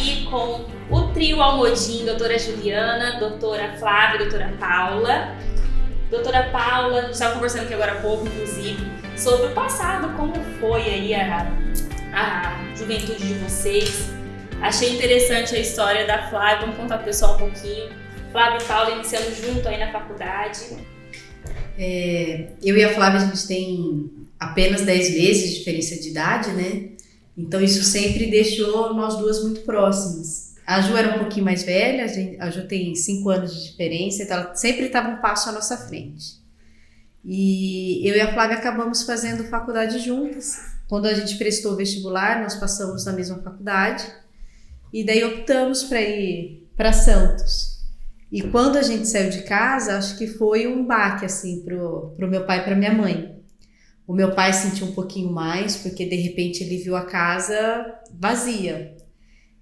aqui com o trio Almodim, doutora Juliana, doutora Flávia e doutora Paula. Doutora Paula, a gente estava conversando aqui agora há pouco, inclusive, sobre o passado, como foi aí a juventude de vocês. Achei interessante a história da Flávia, vamos contar pro pessoal um pouquinho. Flávia e Paula iniciando junto aí na faculdade. Eu e a Flávia, a gente tem apenas 10 meses de diferença de idade, né? Então isso sempre deixou nós duas muito próximas. A Ju era um pouquinho mais velha, a Ju tem 5 anos de diferença, então ela sempre estava um passo à nossa frente. E eu e a Flávia acabamos fazendo faculdade juntas. Quando a gente prestou o vestibular, nós passamos na mesma faculdade e daí optamos para ir para Santos. E quando a gente saiu de casa, acho que foi um baque assim pro meu pai e para minha mãe. O meu pai sentiu um pouquinho mais, porque de repente ele viu a casa vazia.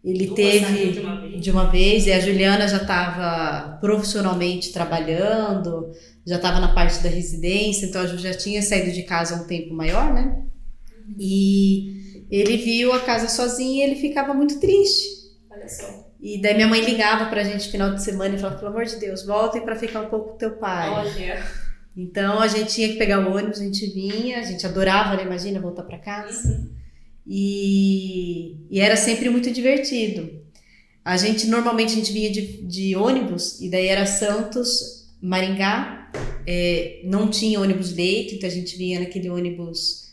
Ele teve de uma vez, e a Juliana já estava profissionalmente trabalhando, já estava na parte da residência, então a Ju já tinha saído de casa há um tempo maior, né? E ele viu a casa sozinho e ele ficava muito triste. Olha só. E daí minha mãe ligava pra gente no final de semana e falava, pelo amor de Deus, voltem pra ficar um pouco com teu pai. Olha. Então a gente tinha que pegar o ônibus, a gente vinha, a gente adorava, né? Imagina, voltar pra casa. E era sempre muito divertido. Normalmente a gente vinha de ônibus, e daí era Santos, Maringá, não tinha ônibus leito, então a gente vinha naquele ônibus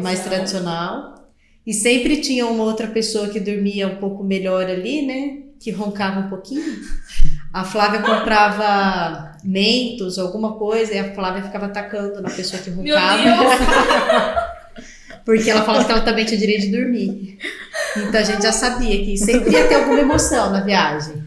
mais tradicional. E sempre tinha uma outra pessoa que dormia um pouco melhor ali, né? Que roncava um pouquinho. A Flávia comprava Mentos, alguma coisa, e a Flávia ficava atacando na pessoa que roncava. Meu Deus! Porque ela falava que ela também tinha direito de dormir. Então a gente já sabia que sempre ia ter alguma emoção na viagem.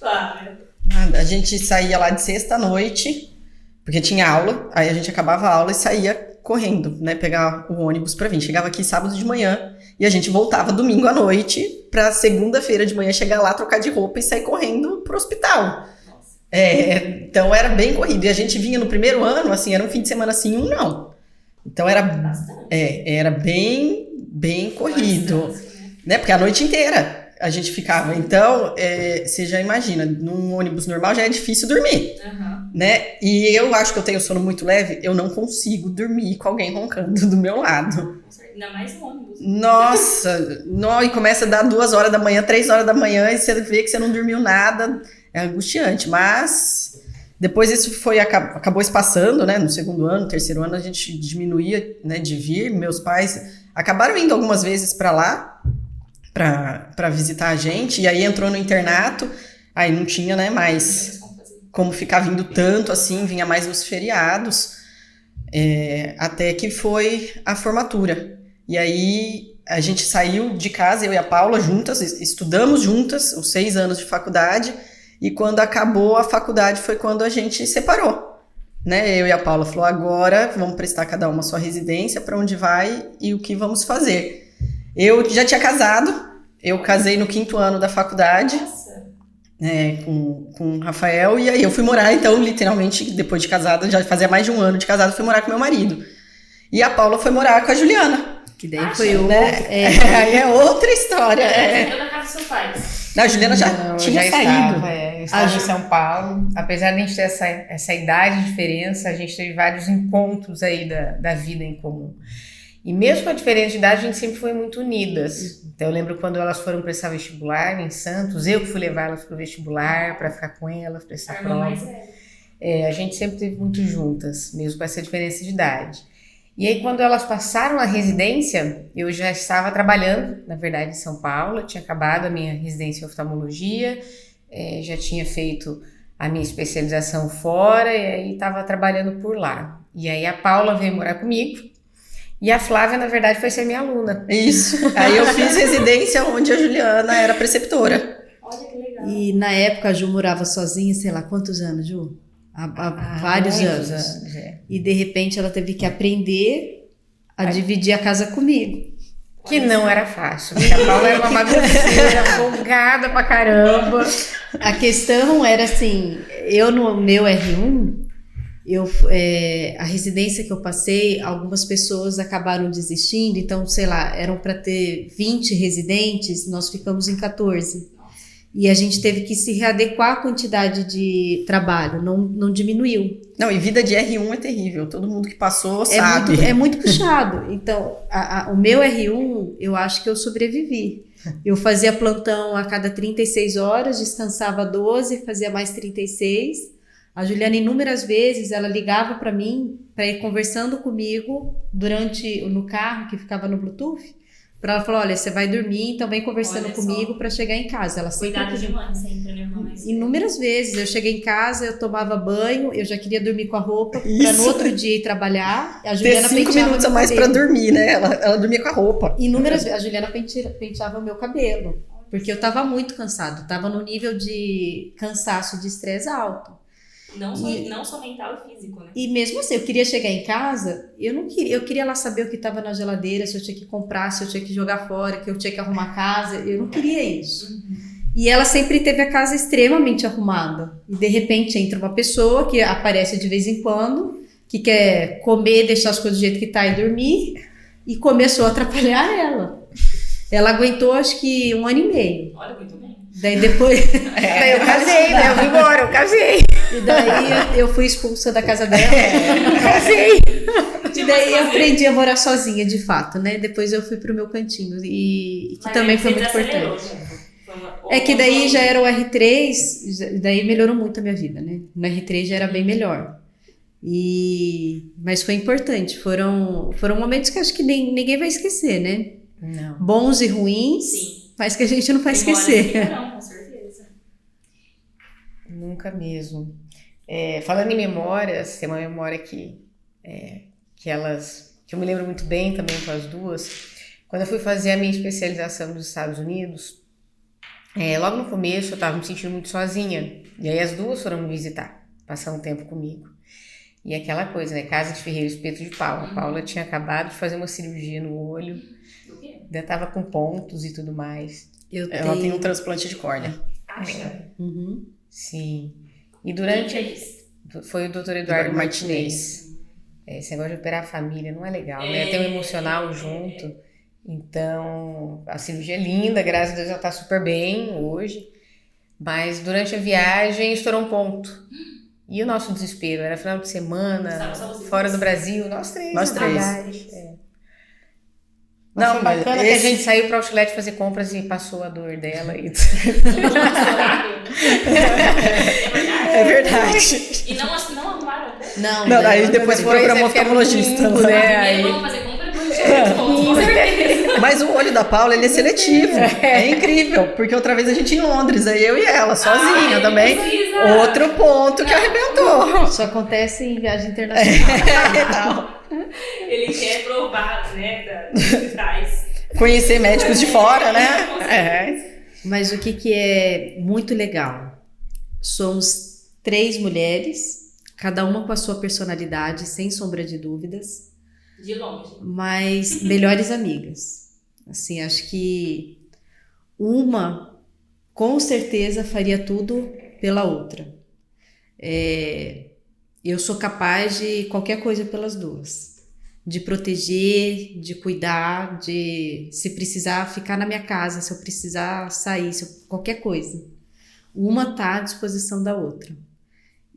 A gente saía lá de sexta à noite, porque tinha aula, aí a gente acabava a aula e saía correndo, né, pegar o ônibus pra vir. Chegava aqui sábado de manhã e a gente voltava domingo à noite pra segunda-feira de manhã chegar lá, trocar de roupa e sair correndo pro hospital. Então era bem corrido. E a gente vinha no primeiro ano, assim, era um fim de semana assim, um não. Então era bem corrido, né? Porque a noite inteira a gente ficava. Então, você já imagina, num ônibus normal já é difícil dormir, né? E eu acho que eu tenho sono muito leve, eu não consigo dormir com alguém roncando do meu lado. Ainda mais no ônibus. Nossa, e começa a dar 2 horas da manhã, 3 horas da manhã, e você vê que você não dormiu nada, é angustiante, mas depois isso acabou espaçando, né? No segundo ano, terceiro ano, a gente diminuía, né, de vir. Meus pais acabaram indo algumas vezes para lá, para visitar a gente, e aí entrou no internato, aí não tinha, né, mais como ficar vindo tanto assim, vinha mais nos feriados, até que foi a formatura. E aí a gente saiu de casa, eu e a Paula juntas, estudamos juntas os 6 anos de faculdade, e quando acabou a faculdade foi quando a gente separou, né? Eu e a Paula falou, agora vamos prestar cada uma a sua residência, para onde vai e o que vamos fazer. Eu já tinha casado, eu casei no 5º ano da faculdade, com o Rafael, e aí eu fui morar, então, literalmente, depois de casada, já fazia mais de 1 ano de casada, fui morar com meu marido. E a Paula foi morar com a Juliana. Que daí foi aí é outra história. Eu na casa dos seus pais. A Juliana já tinha saído. Eu estava em São Paulo. Apesar de a gente ter essa idade de diferença, a gente teve vários encontros aí da vida em comum. E mesmo com a diferença de idade, a gente sempre foi muito unidas. Então eu lembro quando elas foram prestar vestibular em Santos, eu que fui levar elas para o vestibular, para ficar com elas, prestar prova. A gente sempre esteve muito juntas, mesmo com essa diferença de idade. E aí quando elas passaram a residência, eu já estava trabalhando, na verdade, em São Paulo. Eu tinha acabado a minha residência em oftalmologia, já tinha feito a minha especialização fora, e aí estava trabalhando por lá. E aí a Paula veio morar comigo, e a Flávia, na verdade, foi ser minha aluna. Isso. Aí eu fiz residência onde a Juliana era preceptora. Olha que legal. E na época a Ju morava sozinha, sei lá quantos anos, Ju? Há vários anos. E de repente ela teve que aprender a dividir a casa comigo. Que não era fácil, porque a Paula era uma bagunceira, folgada pra caramba. A questão era assim, eu no meu R1, A residência que eu passei, algumas pessoas acabaram desistindo, então, sei lá, eram para ter 20 residentes, nós ficamos em 14. E a gente teve que se readequar à quantidade de trabalho, não diminuiu. Não, e vida de R1 é terrível, todo mundo que passou sabe. É muito puxado. Então, o meu R1, eu acho que eu sobrevivi. Eu fazia plantão a cada 36 horas, descansava 12, fazia mais 36. A Juliana, inúmeras vezes, ela ligava para mim, para ir conversando comigo no carro, que ficava no Bluetooth, para ela falar, olha, você vai dormir, então vem conversando comigo para chegar em casa. Ela sempre... Cuidado de mãe sempre, né, irmã? Inúmeras vezes, eu cheguei em casa, eu tomava banho, eu já queria dormir com a roupa, para no outro dia ir trabalhar. A Juliana ter 5 minutos a mais para dormir, né? Ela dormia com a roupa. Inúmeras vezes, a Juliana penteava o meu cabelo, porque eu tava muito cansado, tava no nível de cansaço, de estresse alto. Não só mental e físico, né? E mesmo assim, eu queria chegar em casa, eu queria lá saber o que estava na geladeira, se eu tinha que comprar, se eu tinha que jogar fora, que eu tinha que arrumar a casa, eu não queria isso. E ela sempre teve a casa extremamente arrumada. E de repente entra uma pessoa que aparece de vez em quando, que quer comer, deixar as coisas do jeito que tá e dormir, e começou a atrapalhar ela. Ela aguentou acho que 1 ano e meio. Olha, muito bem. Daí depois... Daí eu casei, né? Eu vim embora, eu casei. E daí eu fui expulsa da casa dela. Casei. E daí eu aprendi a morar sozinha, de fato, né? Depois eu fui pro meu cantinho. E que também foi muito importante. É que daí já era o R3, daí melhorou muito a minha vida, né? No R3 já era bem melhor. Mas foi importante. Foram momentos que acho que ninguém vai esquecer, né? Não. Bons e ruins, Sim. mas que a gente não vai esquecer. Não, com certeza. Nunca mesmo. Falando em memórias, tem uma memória que eu me lembro muito bem também com as duas. Quando eu fui fazer a minha especialização nos Estados Unidos, logo no começo eu estava me sentindo muito sozinha. E aí as duas foram me visitar, passar um tempo comigo. E aquela coisa, né? Casa de ferreiro, espeto de pau. A Paula tinha acabado de fazer uma cirurgia no olho. Do quê? Ainda estava com pontos e tudo mais. Ela tem um transplante de córnea. Acha? Uhum. Sim. E Quem fez? foi o Dr. Eduardo Martinez. Esse negócio de operar a família não é legal, né? Tem um emocional junto. Então, a cirurgia é linda, graças a Deus ela tá super bem hoje. Mas durante a viagem estourou um ponto. E o nosso desespero? Era final de semana, fora do Brasil, nós três. Não, foi bacana que a gente saiu para o outlet fazer compras e passou a dor dela. É verdade. E não arrumaram? Não, aí depois foram para oftalmologista. Primeiro vamos fazer compra, depois com certeza. Mas o olho da Paula, ele é seletivo. É incrível, porque outra vez a gente em Londres, aí eu e ela, sozinha também. Outro ponto que arrebentou. Isso acontece em viagem internacional. Ele quer provar, né, dos hospitais. Conhecer médicos de fora, né? Mas o que é muito legal? Somos 3 mulheres, cada uma com a sua personalidade, sem sombra de dúvidas. De longe. Mas melhores amigas. Assim, acho que uma, com certeza, faria tudo pela outra. Eu sou capaz de qualquer coisa pelas duas. De proteger, de cuidar, de se precisar ficar na minha casa, se eu precisar sair, qualquer coisa. Uma tá à disposição da outra.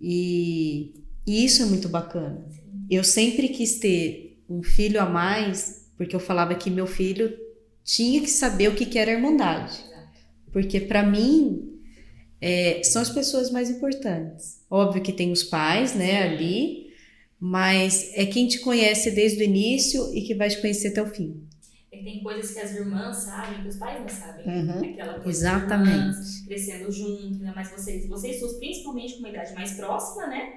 E isso é muito bacana. Eu sempre quis ter um filho a mais, porque eu falava que meu filho tinha que saber o que era a irmandade. Porque para mim, são as pessoas mais importantes. Óbvio que tem os pais, né, ali, mas é quem te conhece desde o início e que vai te conhecer até o fim. Tem coisas que as irmãs sabem, que os pais não sabem. Aquela coisa. Exatamente. De irmãs crescendo junto, ainda mais vocês duas, principalmente com uma idade mais próxima, né?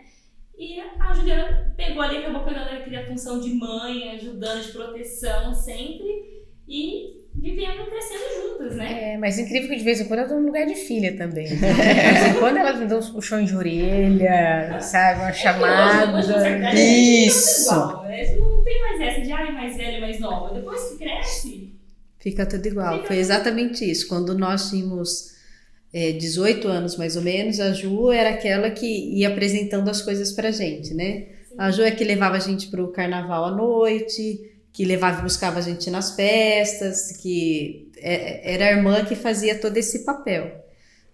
E a Juliana pegou ali, acabou pegando aquela função de mãe, ajudando, de proteção sempre. E vivendo, crescendo juntas, né? Mas incrível que de vez em quando eu tô no lugar de filha também. De vez em quando elas me dão uns puxões de orelha, sabe? Uma chamada. Isso! Não tem mais essa de mais velha, mais nova. Depois que cresce... Fica tudo igual. Foi exatamente isso. Quando nós tínhamos 18 anos mais ou menos, a Ju era aquela que ia apresentando as coisas pra gente, né? Sim. A Ju é que levava a gente pro carnaval à noite, que levava e buscava a gente nas festas, que era a irmã que fazia todo esse papel.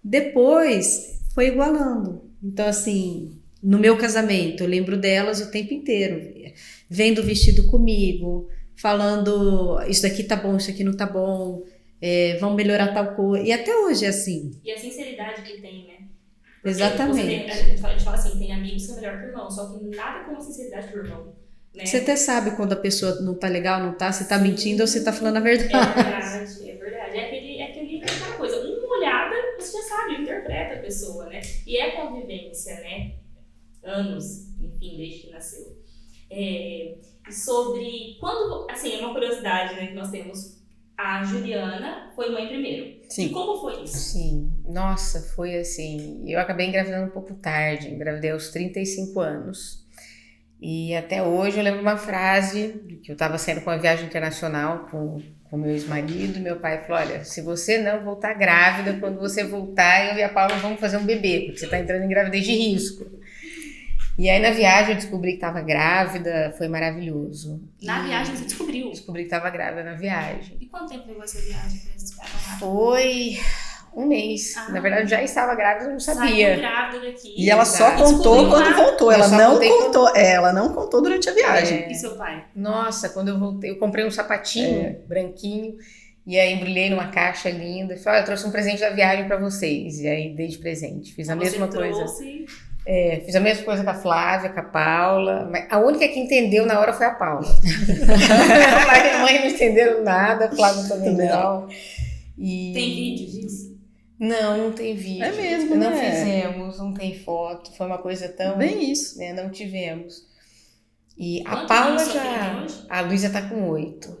Depois foi igualando. Então, assim, no meu casamento, eu lembro delas o tempo inteiro, vendo o vestido comigo, falando, isso aqui tá bom, isso aqui não tá bom, vamos melhorar tal coisa. E até hoje é assim. E a sinceridade que tem, né? Exatamente. A gente fala assim, tem amigos que é melhor que irmão, só que nada como a sinceridade do irmão, né? Você até sabe quando a pessoa não tá legal, não tá, se tá mentindo ou se tá falando a É verdade. verdade, é verdade. Aquela coisa, uma olhada, você já sabe, interpreta a pessoa, né? E é convivência, né? Anos, enfim, desde que nasceu. Sobre quando, assim, é uma curiosidade, né, que nós temos. A Juliana foi mãe primeiro. Sim. E como foi isso? Sim, nossa, foi assim. Eu acabei engravidando um pouco tarde, engravidei aos 35 anos. E até hoje eu lembro uma frase que eu estava saindo com uma viagem internacional com meu ex-marido. Meu pai falou: olha, se você não voltar grávida, quando você voltar, eu e a Paula vamos fazer um bebê, porque você está entrando em gravidez de risco. E aí na viagem eu descobri que estava grávida, foi maravilhoso. Na viagem você descobriu. Descobri que estava grávida na viagem. E quanto tempo levou essa viagem pra descobrir? Foi um mês. Na verdade, eu já estava grávida, eu não Saiu sabia. grávida daqui. E ela só Exato. contou Descobriu quando lá. voltou. Eu Ela só não contei contou. Ela não contou durante a viagem. E seu pai? Nossa, quando eu voltei, eu comprei um sapatinho branquinho e aí embrulhei numa caixa linda. Falei: olha, eu trouxe um presente da viagem pra vocês. E aí dei de presente. Fiz a mesma coisa. Trouxe... Fiz a mesma coisa com a Flávia, com a Paula. Mas a única que entendeu na hora foi a Paula. O pai e a mãe não entenderam nada, a Flávia também não. E... Tem vídeo disso? Não tem vídeo. É mesmo, Não né? fizemos, não tem foto. Foi uma coisa tão... Bem isso. né, não tivemos. E a Quantos Paula anos sua já... filha tem hoje? A Luísa tá com 8.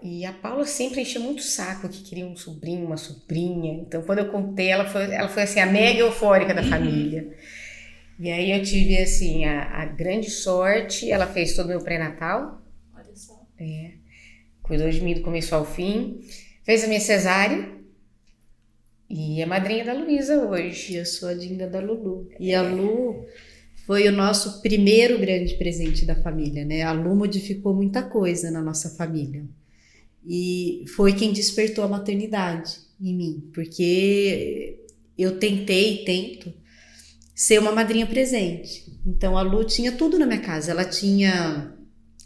E a Paula sempre enchia muito o saco que queria um sobrinho, uma sobrinha. Então, quando eu contei, ela foi assim, a mega eufórica da família. E aí eu tive, assim, a grande sorte. Ela fez todo o meu pré-natal. Olha só. Cuidou de mim do começo ao fim. Fez a minha cesárea. E é madrinha da Luísa hoje. E eu sou a Dinda da Lulu. E a Lu foi o nosso primeiro grande presente da família, né? A Lu modificou muita coisa na nossa família. E foi quem despertou a maternidade em mim. Porque eu tentei e tento ser uma madrinha presente. Então a Lu tinha tudo na minha casa. Ela tinha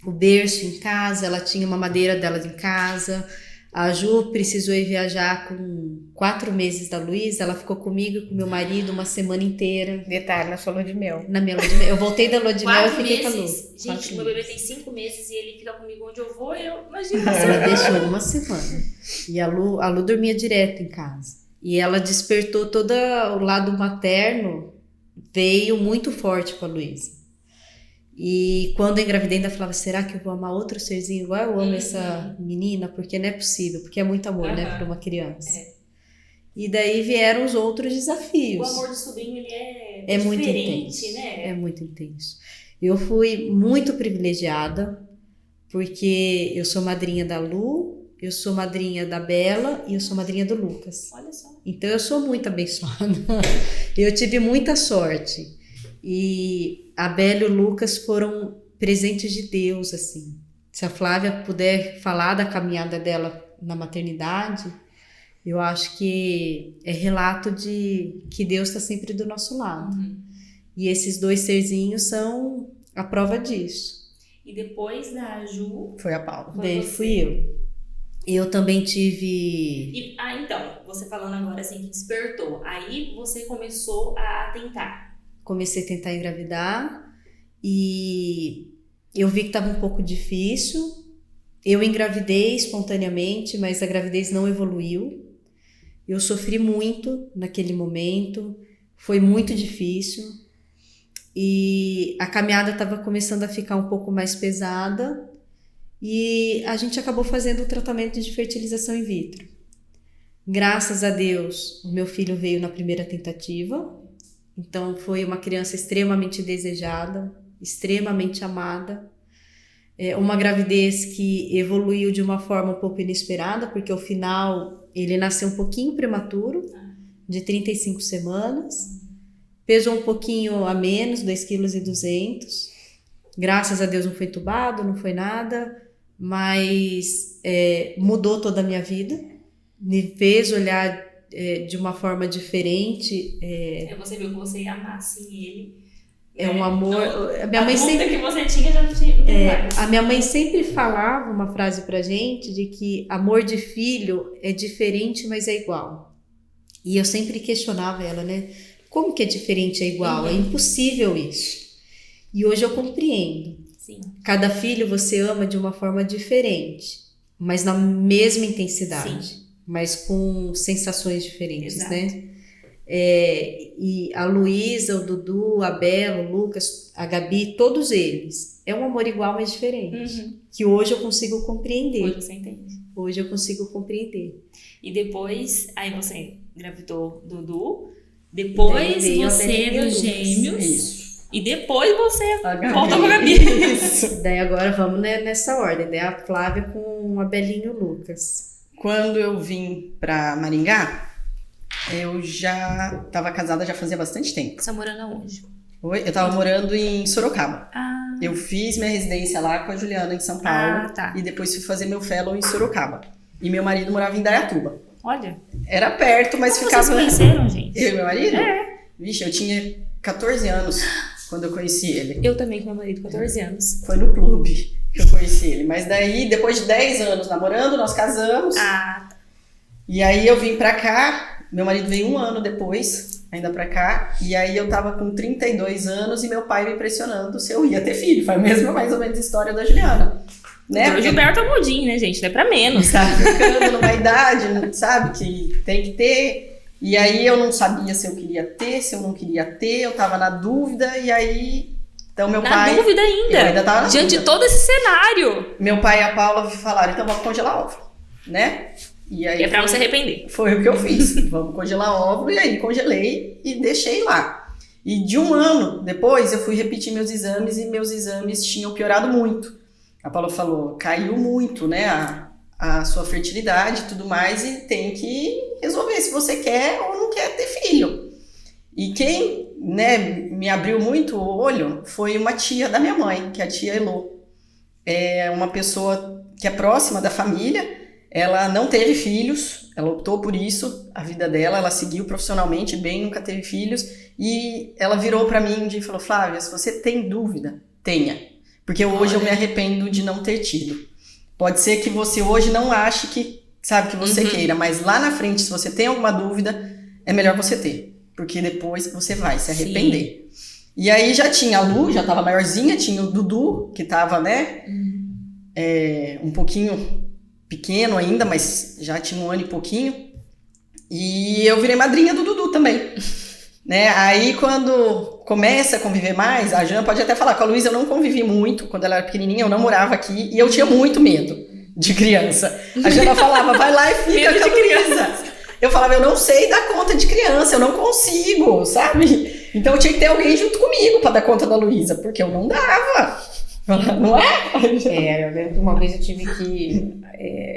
o berço em casa, ela tinha uma madeira dela em casa. A Ju precisou ir viajar com 4 meses da Luísa. Ela ficou comigo e com meu marido uma semana inteira. Detalhe, na sua lua de mel. Na minha lua de mel. Eu voltei da lua de mel e 4 fiquei com a Lu. meses. 4 Gente, meu bebê meses. tem 5 meses e ele fica comigo onde eu vou. Imagina. Ela deixou uma semana. E a Lu dormia direto em casa. E ela despertou todo o lado materno, veio muito forte com a Luísa. E quando eu engravidei ainda falava, será que eu vou amar outro serzinho igual eu amo essa menina? Porque não é possível, porque é muito amor, né, para uma criança. E daí vieram os outros O desafios. amor do sobrinho, ele É muito diferente, intenso. né? É muito intenso. Eu fui muito privilegiada, porque eu sou madrinha da Lu, eu sou madrinha da Bela e eu sou madrinha do Lucas. Olha só. Então eu sou muito abençoada. Eu tive muita sorte. E a Bela e o Lucas foram presentes de Deus, assim. Se a Flávia puder falar da caminhada dela na maternidade, eu acho que é relato de que Deus está sempre do nosso lado. E esses 2 serzinhos são a prova disso. E depois da Ju... Foi a Paula. Foi Daí você. fui eu. Eu também tive... Então, você falando agora assim que despertou. Aí você começou a tentar. Comecei a tentar engravidar e eu vi que estava um pouco difícil. Eu engravidei espontaneamente, mas a gravidez não evoluiu. Eu sofri muito naquele momento, foi muito difícil. E a caminhada estava começando a ficar um pouco mais pesada e a gente acabou fazendo o tratamento de fertilização in vitro. Graças a Deus, o meu filho veio na primeira tentativa. Então foi uma criança extremamente desejada, extremamente amada. Uma gravidez que evoluiu de uma forma um pouco inesperada, porque ao final ele nasceu um pouquinho prematuro, de 35 semanas. Pesou um pouquinho a menos, 2,2 kg. Graças a Deus não foi entubado, não foi nada, mas mudou toda a minha vida. Me fez olhar de uma forma diferente. Você viu que você ia amar assim ele. É um amor. Não, a minha mãe sempre que você tinha já não tinha mais. A minha mãe sempre falava uma frase pra gente de que amor de filho é diferente, mas é igual. E eu sempre questionava ela, né? Como que é diferente, é igual? É impossível isso. E hoje eu compreendo. Sim. Cada filho você ama de uma forma diferente, mas na mesma intensidade. Sim. Mas com sensações diferentes, Exato. né? E a Luísa, o Dudu, a Bela, o Lucas, a Gabi, todos eles. É um amor igual, mas diferente. Que hoje eu consigo compreender. Hoje você entende. Hoje eu consigo compreender. E depois, aí você engravidou Dudu. Depois Daí veio a você Belinha dos Lucas. gêmeos. Isso. E depois você A Gabi. voltou com a Gabi. Isso. Daí agora vamos nessa ordem. Daí a Flávia com a Belinha e o Lucas. Quando eu vim pra Maringá, eu já estava casada já fazia bastante tempo. Você tá morando aonde? Eu estava morando em Sorocaba. Ah, Eu fiz minha residência lá com a Juliana em São Paulo. tá. E depois fui fazer meu fellow em Sorocaba. E meu marido morava em Indaiatuba. Olha. Era perto, mas Como ficava... vocês conheceram, gente? Eu e meu marido? Vixe, eu tinha 14 anos quando eu conheci ele. Eu também com meu marido, 14 anos. Foi no clube que eu conheci ele. Mas daí, depois de 10 anos namorando, nós casamos. Ah, tá. E aí eu vim pra cá, meu marido veio 1 ano depois, ainda pra cá. E aí eu tava com 32 anos e meu pai me pressionando se eu ia ter filho. Foi a mesma, mais ou menos, história da Juliana. Né? Doutor Gilberto Amodim, né, gente? Não é pra menos. Tá ficando numa idade, sabe, que tem que ter. E aí eu não sabia se eu queria ter, se eu não queria ter. Eu tava na dúvida e aí... Então meu Na pai... dúvida ainda. Eu ainda tava na Diante dúvida. de todo esse cenário. Meu pai e a Paula falaram, então vamos congelar óvulo, né? E aí É pra não se foi- arrepender. Foi o que eu fiz. Vamos congelar óvulo. E aí congelei e deixei lá. E de 1 ano depois eu fui repetir meus exames e meus exames tinham piorado muito. A Paula falou, caiu muito, né, a sua fertilidade e tudo mais e tem que resolver se você quer ou não quer ter filho. E quem, né, me abriu muito o olho foi uma tia da minha mãe, que é a tia Elô. É uma pessoa que é próxima da família. Ela não teve filhos, ela optou por isso, a vida dela, ela seguiu profissionalmente bem, nunca teve filhos, e ela virou pra mim um dia e falou, Flávia, se você tem dúvida, tenha, porque hoje eu me arrependo de não ter tido. Pode ser que você hoje não ache que, sabe, que você queira, mas lá na frente, se você tem alguma dúvida, é melhor você ter, porque depois você vai se arrepender. E aí já tinha a Lu, já tava maiorzinha, tinha o Dudu, que tava, né, um pouquinho pequeno ainda, mas já tinha 1 ano e pouquinho. E eu virei madrinha do Dudu também. Né? Aí quando começa a conviver mais, a Jan pode até falar, com a Luísa eu não convivi muito, quando ela era pequenininha eu não morava aqui, e eu tinha muito medo de criança. A Jana falava, vai lá e fica com a Luísa. Eu falava, eu não sei dar conta de criança, eu não consigo, sabe? Então eu tinha que ter alguém junto comigo pra dar conta da Luísa, porque eu não dava. Não é? Eu lembro que uma vez eu tive que...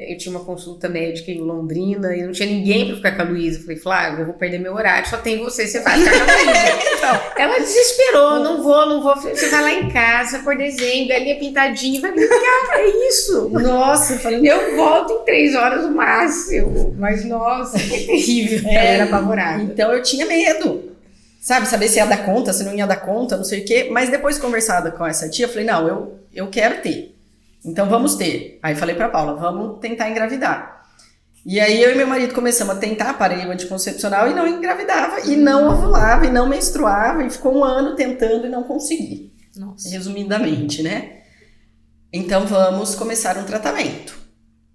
eu tinha uma consulta médica em Londrina e não tinha ninguém pra ficar com a Luísa. Eu falei, Flávia, eu vou perder meu horário, só tem você vai ficar com a Luísa. Ela desesperou, não vou. Você vai lá em casa, pôr desenho, galinha pintadinha, vai brincar, é isso. Nossa, eu falei, Eu volto em 3 horas no máximo. Mas, nossa, que terrível. Ela era apavorada. então eu tinha medo. Sabe, saber se ia dar conta, se não ia dar conta, não sei o quê. Mas depois, conversada com essa tia, eu falei, não, eu quero ter. Então vamos ter. Aí falei pra Paula, vamos tentar engravidar. E aí eu e meu marido começamos a tentar aparelho anticoncepcional e não engravidava, e não ovulava, e não menstruava, e ficou 1 ano tentando e não consegui. Nossa. Resumidamente, né? Então vamos começar um tratamento.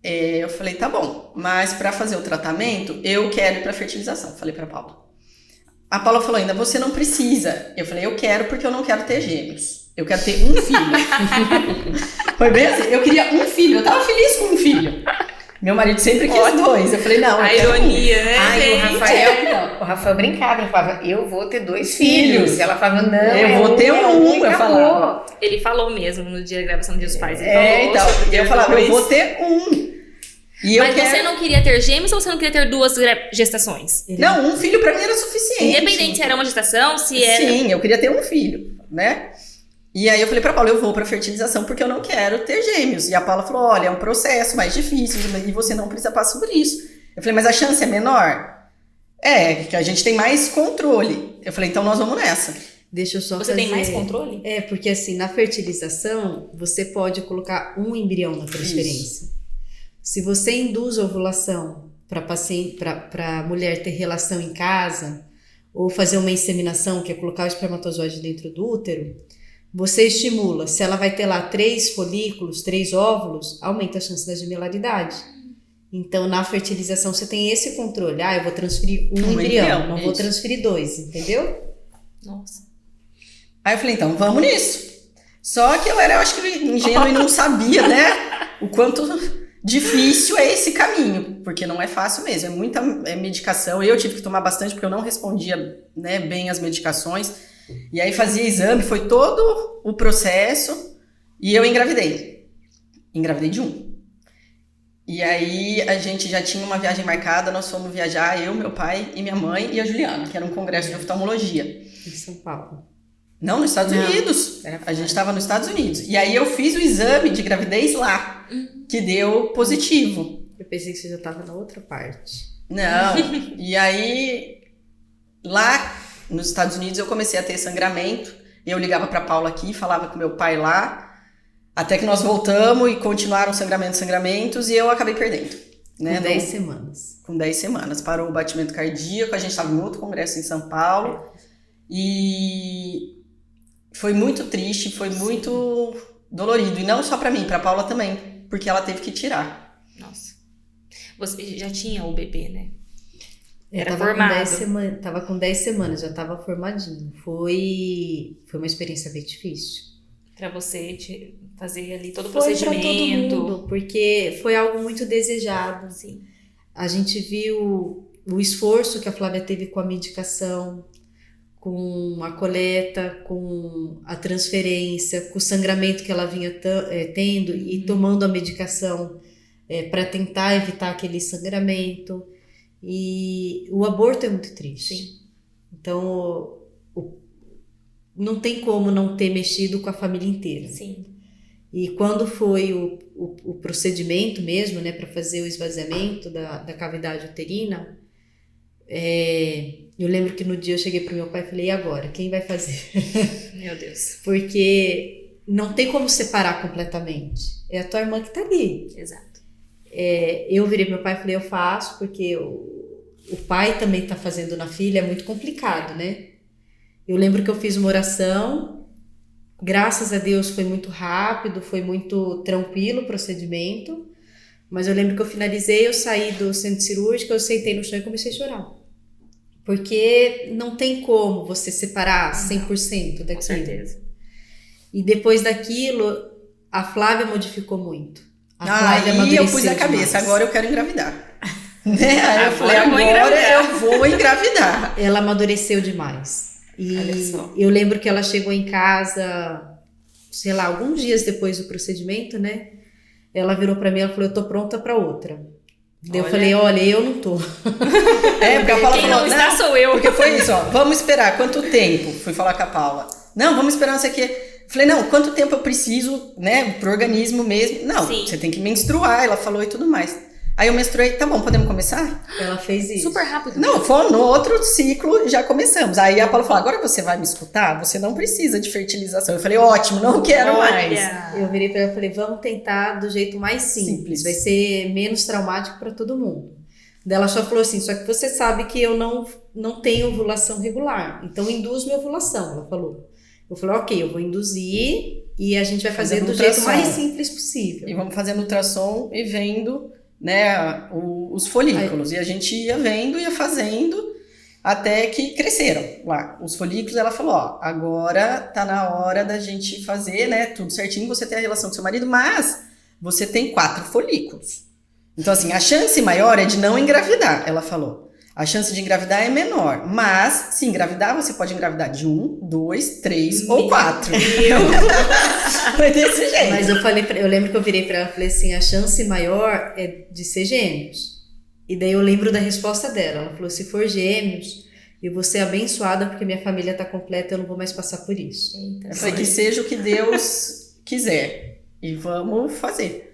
Eu falei, tá bom, mas pra fazer o tratamento, eu quero ir pra fertilização. Falei pra Paula. A Paula falou ainda, você não precisa. Eu falei, eu quero porque eu não quero ter gêmeos. Eu quero ter um filho. Foi bem assim, eu queria um filho, eu tava feliz com um filho. Meu marido sempre quis 2. Eu falei, não, A eu quero ironia, né, Ai, gente? o Rafael brincava, ele falava, eu vou ter 2 filhos. Ela falava, não, Eu vou ter um, e eu acabou. falava. Ele falou mesmo no dia da gravação do Dia dos Pais. Ele falou então, sobre eu falava, eu dois. vou ter um. E eu Mas quero... você não queria ter gêmeos ou você não queria ter 2 gestações? Não, um filho pra mim era suficiente. Independente se era uma gestação, se era... Sim, eu queria ter um filho, né? E aí eu falei pra Paula, eu vou pra fertilização porque eu não quero ter gêmeos. E a Paula falou, olha, é um processo mais difícil e você não precisa passar por isso. Eu falei, mas a chance é menor? É, que a gente tem mais controle. Eu falei, então nós vamos nessa. Deixa eu só Você fazer... tem mais controle? É, porque assim, na fertilização, você pode colocar um embrião na transferência. Isso. Se você induz a ovulação para a mulher ter relação em casa, ou fazer uma inseminação, que é colocar o espermatozoide dentro do útero, você estimula. Se ela vai ter lá 3 folículos, 3 óvulos, aumenta a chance da gemelaridade. Então, na fertilização, você tem esse controle. Eu vou transferir um embrião, não vou transferir 2, entendeu? Nossa. Aí eu falei, então, vamos nisso. Só que eu acho que ingênua e não sabia, né, o quanto difícil é esse caminho, porque não é fácil mesmo, é muita medicação. Eu tive que tomar bastante porque eu não respondia, né, bem as medicações. E aí fazia exame, foi todo o processo e eu engravidei. Engravidei de 1. E aí a gente já tinha uma viagem marcada, nós fomos viajar, eu, meu pai e minha mãe e a Juliana, que era um congresso de oftalmologia. Em São Paulo. Não, nos Estados Unidos. A gente estava nos Estados Unidos. E aí eu fiz o exame de gravidez lá, que deu positivo. Eu pensei que você já estava na outra parte. Não. E aí, lá nos Estados Unidos, eu comecei a ter sangramento. Eu ligava para Paula aqui, falava com meu pai lá. Até que nós voltamos e continuaram sangramentos, e eu acabei perdendo. Né? Com 10 semanas. Com 10 semanas. Parou o batimento cardíaco, a gente estava em outro congresso em São Paulo. E foi muito triste, foi muito dolorido. E não só para mim, para Paula também. Porque ela teve que tirar. Nossa. Você já tinha o bebê, né? Era formado. Tava com 10 semanas, já tava formadinho. Foi uma experiência bem difícil. Pra você fazer ali todo o foi procedimento. Pra todo mundo, porque foi algo muito desejado. Sim. A gente viu o esforço que a Flávia teve com a medicação, com a coleta, com a transferência, com o sangramento que ela vinha tendo e tomando a medicação para tentar evitar aquele sangramento. E o aborto é muito triste. Sim. Então, não tem como não ter mexido com a família inteira. Sim. E quando foi o procedimento mesmo, né, para fazer o esvaziamento da cavidade uterina, eu lembro que no dia eu cheguei pro meu pai e falei, e agora? Quem vai fazer? Meu Deus. Porque não tem como separar completamente. É a tua irmã que tá ali. Exato. Eu virei pro meu pai e falei, eu faço, porque o pai também tá fazendo na filha, é muito complicado, né? Eu lembro que eu fiz uma oração, graças a Deus foi muito rápido, foi muito tranquilo o procedimento, mas eu lembro que eu finalizei, eu saí do centro cirúrgico, eu sentei no chão e comecei a chorar. Porque não tem como você separar 100% daquilo. Com certeza. E depois daquilo, a Flávia modificou muito. Aí eu pus a cabeça, demais. Agora eu quero engravidar. Aí eu falei, agora eu vou engravidar. Ela amadureceu demais. E eu lembro que ela chegou em casa, sei lá, alguns dias depois do procedimento, né? Ela virou pra mim e falou, eu tô pronta pra outra. Daí eu falei, olha, eu não tô. Porque a Paula quem falou, não está sou eu. Porque foi isso, ó, vamos esperar, quanto tempo? Fui falar com a Paula. Não, vamos esperar não sei o quê. Falei, não, quanto tempo eu preciso, né, pro organismo mesmo? Não, Sim. Você tem que menstruar, ela falou e tudo mais. Aí eu menstruei, tá bom, podemos começar? Ela fez isso. Super rápido. Não, foi no outro ciclo, já começamos. Aí a Paula falou, agora você vai me escutar? Você não precisa de fertilização. Eu falei, ótimo, não quero mais. Eu virei pra ela e falei, vamos tentar do jeito mais simples. Vai ser menos traumático pra todo mundo. Daí ela só falou assim, só que você sabe que eu não tenho ovulação regular. Então induz minha ovulação, ela falou. Eu falei, ok, eu vou induzir e a gente vai fazer do jeito mais simples possível. E vamos fazendo ultrassom e vendo, né, os folículos. Aí, e a gente ia vendo, ia fazendo, até que cresceram lá. Os folículos, ela falou, ó, agora tá na hora da gente fazer, né, tudo certinho, você tem a relação com seu marido, mas você tem 4 folículos. Então, assim, a chance maior é de não engravidar, ela falou. A chance de engravidar é menor, mas se engravidar, você pode engravidar de 1, 2, 3 ou 4. Foi desse jeito. Mas eu lembro que eu virei pra ela e falei assim, a chance maior é de ser gêmeos. E daí eu lembro da resposta dela. Ela falou, se for gêmeos, eu vou ser abençoada porque minha família tá completa, eu não vou mais passar por isso. Eita, Eu falei que seja o que Deus quiser. E vamos fazer.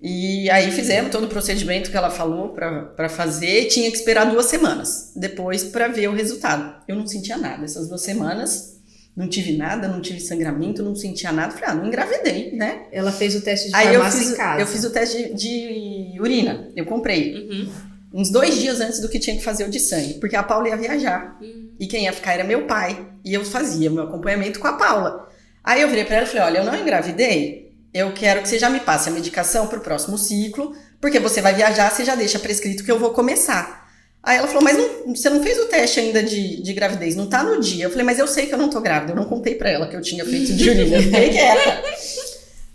E aí fizemos todo o procedimento que ela falou pra fazer. Tinha que esperar 2 semanas depois pra ver o resultado. Eu não sentia nada. Essas 2 semanas não tive nada, não tive sangramento, não sentia nada. Falei, não engravidei, né? Ela fez o teste de Aí farmácia em casa. eu fiz o teste de urina. Eu comprei. Uhum. Uns 2 dias antes do que tinha que fazer o de sangue. Porque a Paula ia viajar. E quem ia ficar era meu pai. E eu fazia meu acompanhamento com a Paula. Aí eu virei pra ela e falei, olha, eu não engravidei. Eu quero que você já me passe a medicação pro próximo ciclo. Porque você vai viajar, você já deixa prescrito que eu vou começar. Aí ela falou, mas você não fez o teste ainda de gravidez, não tá no dia. Eu falei, mas eu sei que eu não tô grávida. Eu não contei pra ela que eu tinha feito de urina. Eu fiquei quieta.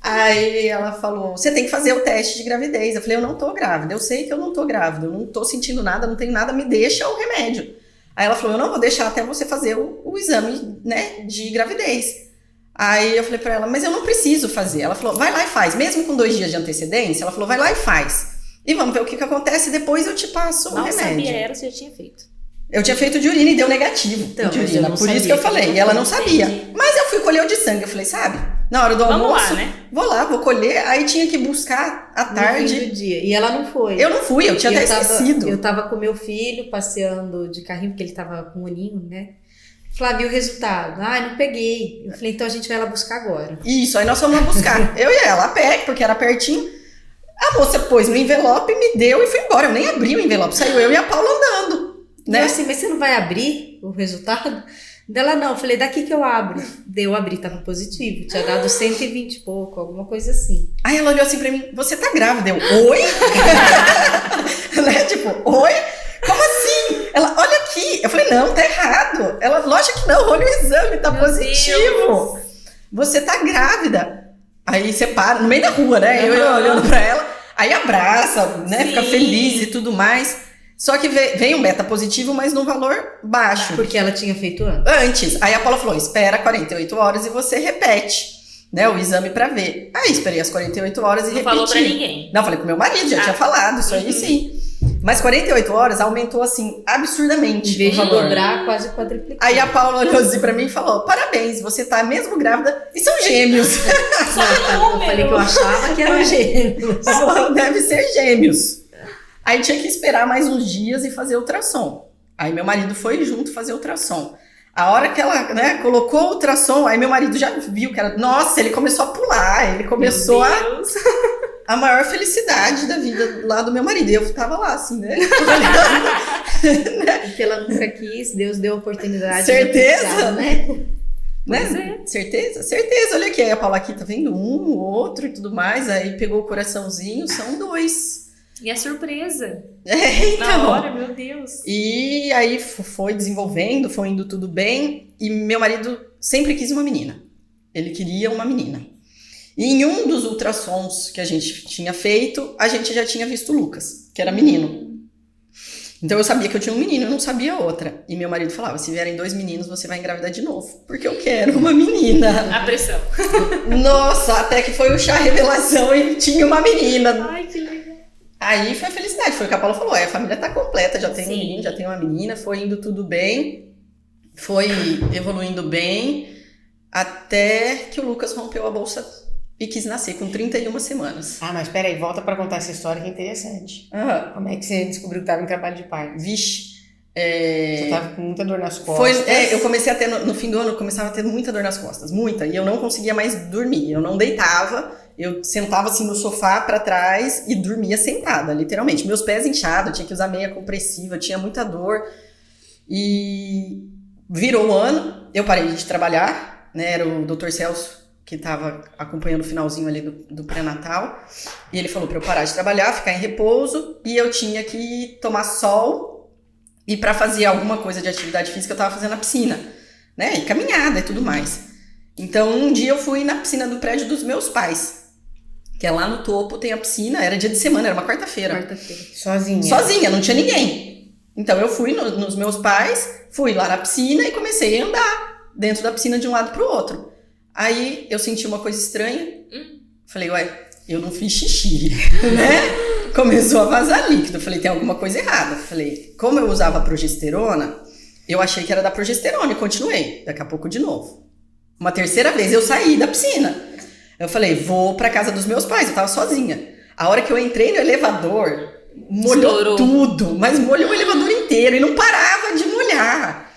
Aí ela falou, você tem que fazer o teste de gravidez. Eu falei, eu não tô grávida, eu sei que eu não tô grávida, eu não tô sentindo nada, não tenho nada, me deixa o remédio. Aí ela falou, eu não vou deixar até você fazer o exame, né, de gravidez. Aí eu falei pra ela, mas eu não preciso fazer. Ela falou, vai lá e faz, mesmo com 2 dias de antecedência, ela falou, vai lá e faz. E vamos ver o que acontece, depois eu te passo o Mal remédio. sabia era, você já tinha feito. Eu tinha feito de urina e deu negativo Então, de mas eu urina, não por isso sabia que eu que falei. não E ela não foi. sabia. Entendi. Mas eu fui colher o de sangue. Eu falei, sabe, na hora do Vamos almoço, lá, né? vou lá, vou colher. Aí tinha que buscar à No fim tarde. do dia. E ela não foi. Eu não fui, eu tinha E até esquecido. Eu tava com meu filho passeando de carrinho, porque ele tava com o olhinho, né? Flávio, e o resultado? Ah, não peguei. Eu falei, então a gente vai lá buscar agora. Isso, aí nós fomos lá buscar. Eu e ela, a pé, porque era pertinho. A moça pôs no envelope, me deu e foi embora. Eu nem abri o envelope, saiu eu e a Paula andando. Né? Né? Assim, mas você não vai abrir o resultado? Dela não, eu falei, daqui que eu abro. Daí eu abri, tava positivo. Tinha dado 120 e pouco, alguma coisa assim. Aí ela olhou assim pra mim, você tá grávida? Eu, oi? Né? Tipo, oi? Como assim? Ela, olha aqui. Eu falei, não, tá errado. Ela, lógico que não, olha o exame, tá Meu positivo. Deus. Você tá grávida. Aí você para, no meio da rua, né? Eu olhando pra ela, aí abraça, né? Sim. Fica feliz e tudo mais. Só que veio um beta positivo, mas num valor baixo. Porque ela tinha feito antes. Antes. Aí a Paula falou, espera 48 horas e você repete, né? O exame pra ver. Aí esperei as 48 horas e Não repeti. falou pra ninguém. Não, falei com meu marido, já tinha falado, isso aí sim. Mas 48 horas aumentou assim, absurdamente Em vez o de valor. dobrar, quase quadruplicou. Aí a Paula olhou assim pra mim e falou, parabéns, você tá mesmo grávida e são gêmeos. Só um Eu falei que eu achava que eram gêmeos. Deve ser gêmeos. Aí tinha que esperar mais uns dias e fazer ultrassom. Aí meu marido foi junto fazer ultrassom. A hora que ela, né, colocou o ultrassom, aí meu marido já viu que era... Nossa, ele começou a pular, ele começou a maior felicidade da vida lá do meu marido. E eu tava lá, assim, né? Porque ela nunca quis, Deus deu a oportunidade. Certeza? de precisar, né? Né? Certeza? Certeza. Olha aqui, aí a Paula aqui tá vendo o outro e tudo mais. Aí pegou o coraçãozinho, são 2. E a surpresa. Então. Na hora, meu Deus. E aí foi desenvolvendo, foi indo tudo bem. E meu marido sempre quis uma menina. Ele queria uma menina. E em um dos ultrassons que a gente tinha feito, a gente já tinha visto o Lucas, que era menino. Então eu sabia que eu tinha um menino, eu não sabia outra. E meu marido falava, se vierem 2 meninos, você vai engravidar de novo. Porque eu quero uma menina. A pressão. Nossa, até que foi o chá revelação e tinha uma menina. Ai, que legal. Aí foi a felicidade, foi o que a Paula falou, a família tá completa, já tem um Sim. menino, já tem uma menina, foi indo tudo bem, foi evoluindo bem, até que o Lucas rompeu a bolsa e quis nascer com 31 semanas. Ah, mas peraí, volta pra contar essa história que é interessante. Como é que você descobriu que tava em trabalho de parto? Vixe. Você tava com muita dor nas costas. Eu comecei a ter, no fim do ano, eu começava a ter muita dor nas costas, muita, e eu não conseguia mais dormir, eu não deitava, eu sentava assim no sofá pra trás e dormia sentada, literalmente. Meus pés inchados, eu tinha que usar meia compressiva, eu tinha muita dor. E virou o ano, eu parei de trabalhar, né? Era o Dr. Celso que estava acompanhando o finalzinho ali do pré-natal. E ele falou pra eu parar de trabalhar, ficar em repouso, e eu tinha que tomar sol e pra fazer alguma coisa de atividade física eu tava fazendo na piscina, né? E caminhada e tudo mais. Então um dia eu fui na piscina do prédio dos meus pais, que é lá no topo, tem a piscina, era dia de semana, era uma quarta-feira. Quarta-feira. Sozinha. Sozinha, não tinha ninguém. Então eu fui nos meus pais, fui lá na piscina e comecei a andar dentro da piscina de um lado pro outro. Aí eu senti uma coisa estranha, falei, ué, eu não fiz xixi, né? Começou a vazar líquido, falei, tem alguma coisa errada. Falei, como eu usava progesterona, eu achei que era da progesterona e continuei, daqui a pouco de novo. Uma terceira vez eu saí da piscina. Eu falei, vou pra casa dos meus pais, eu tava sozinha. A hora que eu entrei no elevador, molhou Estourou. tudo, mas molhou o elevador inteiro e não parava de molhar.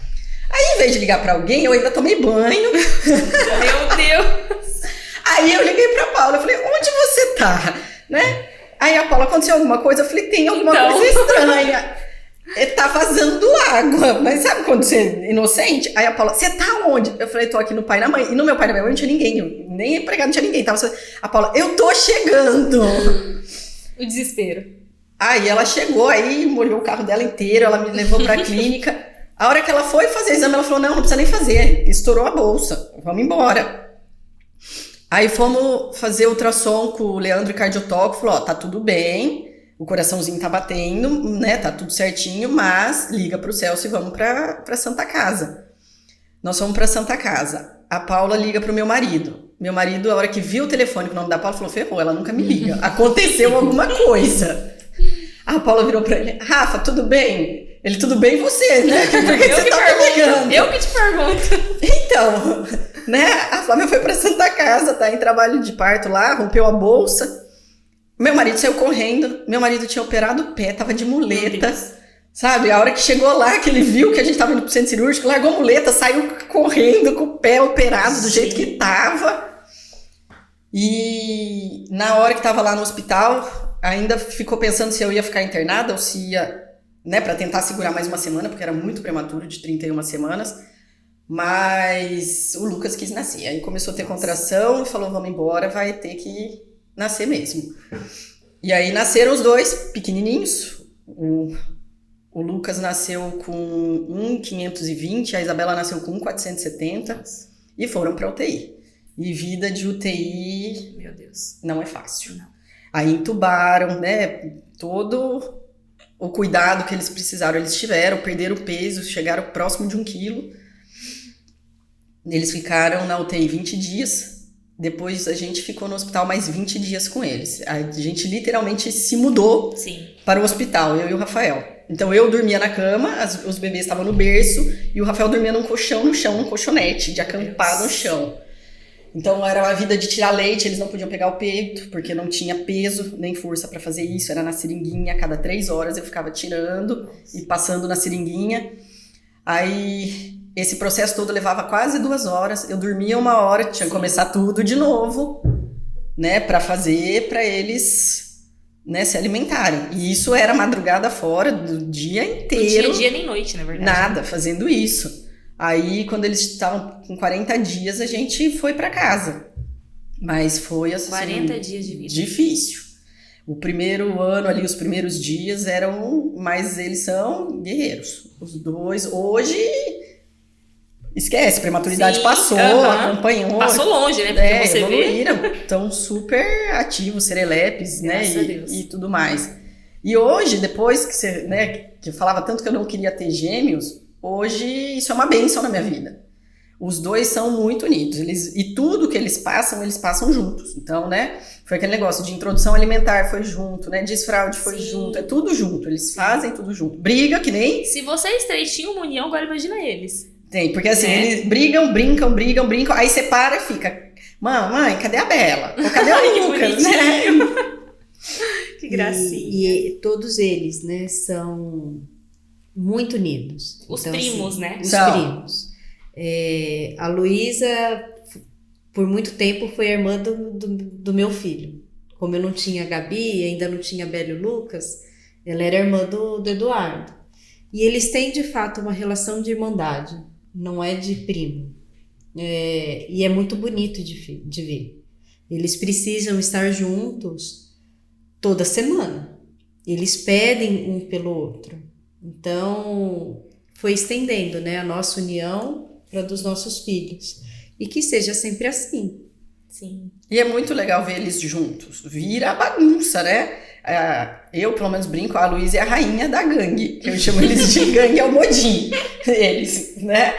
Aí, em vez de ligar pra alguém, eu ainda tomei banho. Meu Deus! Aí eu liguei pra Paula, eu falei, onde você tá? Né? Aí a Paula, aconteceu alguma coisa? Eu falei, tem alguma Então. coisa estranha. Tá vazando água, mas sabe quando você é inocente? Aí a Paula, você tá onde? Eu falei, tô aqui no pai e na mãe. E no meu pai e na minha mãe não tinha ninguém, nem empregado, não tinha ninguém. Tava só... A Paula, eu tô chegando. O desespero. Aí ela chegou, aí molhou o carro dela inteiro, ela me levou pra clínica. A hora que ela foi fazer o exame, ela falou, não precisa nem fazer, estourou a bolsa, vamos embora. Aí fomos fazer ultrassom com o Leandro e cardiotólogo, falou, ó, tá tudo bem, o coraçãozinho tá batendo, né, tá tudo certinho, mas liga pro Celso e vamos pra Santa Casa. Nós fomos pra Santa Casa. A Paula liga pro meu marido. Meu marido, a hora que viu o telefone com o nome da Paula, falou, ferrou, ela nunca me liga. Aconteceu alguma coisa. A Paula virou pra ele, Rafa, tudo bem? Ele, tudo bem você, né? Por que você tá me ligando? Eu que te pergunto. Então, né? A Flávia foi pra Santa Casa, tá em trabalho de parto lá, rompeu a bolsa. Meu marido saiu correndo, meu marido tinha operado o pé, tava de muleta, sabe? A hora que chegou lá, que ele viu que a gente tava indo pro centro cirúrgico, largou a muleta, saiu correndo com o pé operado do jeito que tava. E na hora que tava lá no hospital, ainda ficou pensando se eu ia ficar internada ou se ia, né, pra tentar segurar mais uma semana, porque era muito prematuro, de 31 semanas. Mas o Lucas quis nascer. Aí começou a ter contração e falou, vamos embora, vai ter que nascer mesmo. E aí nasceram os dois pequenininhos. O Lucas nasceu com 1,520, a Isabela nasceu com 1,470 e foram pra UTI. E vida de UTI, Meu Deus. não é fácil. Não. Aí entubaram, né? Todo o cuidado que eles precisaram, eles tiveram, perderam peso, chegaram próximo de 1 quilo. Eles ficaram na UTI 20 dias. Depois a gente ficou no hospital mais 20 dias com eles. A gente literalmente se mudou Sim. para o hospital, eu e o Rafael. Então eu dormia na cama, os bebês estavam no berço e o Rafael dormia num colchão no chão, num colchonete, de acampar no chão. Então era uma vida de tirar leite, eles não podiam pegar o peito, porque não tinha peso nem força para fazer isso, era na seringuinha, a cada 3 horas eu ficava tirando e passando na seringuinha. Aí esse processo todo levava quase 2 horas, eu dormia 1 hora, tinha que começar tudo de novo, né, para fazer, para eles, né, se alimentarem. E isso era madrugada fora, do dia inteiro. Não tinha dia nem noite, na verdade. Nada, fazendo isso. Aí, quando eles estavam com 40 dias, a gente foi pra casa. Mas foi assim... 40 dias de vida. Difícil. O primeiro ano ali, os primeiros dias eram... Mas eles são guerreiros. Os dois, hoje... Esquece, prematuridade Sim, passou, aham. acompanhou. Passou longe, né? Porque você vê. evoluíram. Estão super ativos, serelepes, né? Graças a Deus. E tudo mais. E hoje, depois que você, né, que eu falava tanto que eu não queria ter gêmeos, hoje isso é uma bênção na minha vida. Os dois são muito unidos. E tudo que eles passam juntos. Então, né? Foi aquele negócio de introdução alimentar, foi junto, né? Desfraude foi Sim. junto. É tudo junto. Eles fazem tudo junto. Briga que nem... Se vocês três tinham uma união, agora imagina eles. Tem, porque assim, É. eles brigam, brincam. Aí você para e fica... Mãe, cadê a Bela? Ou cadê Ai, que o Lucas? Né? Que gracinha. E todos eles, né, são muito unidos. Os Então, primos, assim, né? Os São. primos. A Luísa, por muito tempo, foi a irmã do meu filho. Como eu não tinha a Gabi, ainda não tinha a Bela e o Lucas, ela era irmã do Eduardo. E eles têm, de fato, uma relação de irmandade, não é de primo. E é muito bonito de ver. Eles precisam estar juntos toda semana. Eles pedem um pelo outro. Então, foi estendendo, né, a nossa união para dos nossos filhos. E que seja sempre assim. Sim. E é muito legal ver eles juntos. Vira bagunça, né? Eu, pelo menos, brinco, a Luísa é a rainha da gangue, que eu chamo eles de gangue Almodim, eles, né?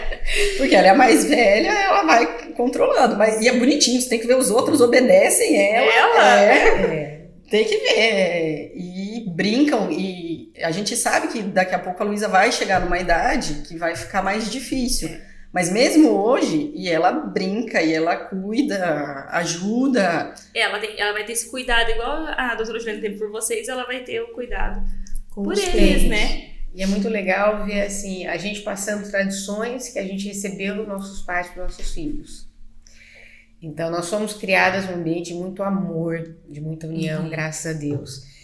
Porque ela é a mais velha, ela vai controlando, e é bonitinho, você tem que ver os outros obedecem ela. Tem que ver, e brincam, e a gente sabe que daqui a pouco a Luísa vai chegar numa idade que vai ficar mais difícil. Mas mesmo hoje, e ela brinca, e ela cuida, ajuda. Ela vai ter esse cuidado, igual a doutora Juliana teve por vocês, ela vai ter o cuidado por eles, filhos, né? E é muito legal ver, assim, a gente passando tradições que a gente recebeu dos nossos pais para os nossos filhos. Então, nós somos criadas num ambiente de muito amor, de muita união, graças a Deus.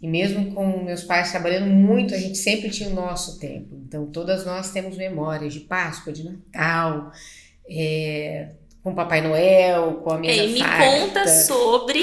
E mesmo com meus pais trabalhando muito, a gente sempre tinha o nosso tempo. Então, todas nós temos memórias de Páscoa, de Natal, com Papai Noel, com a mesa E me farta. conta sobre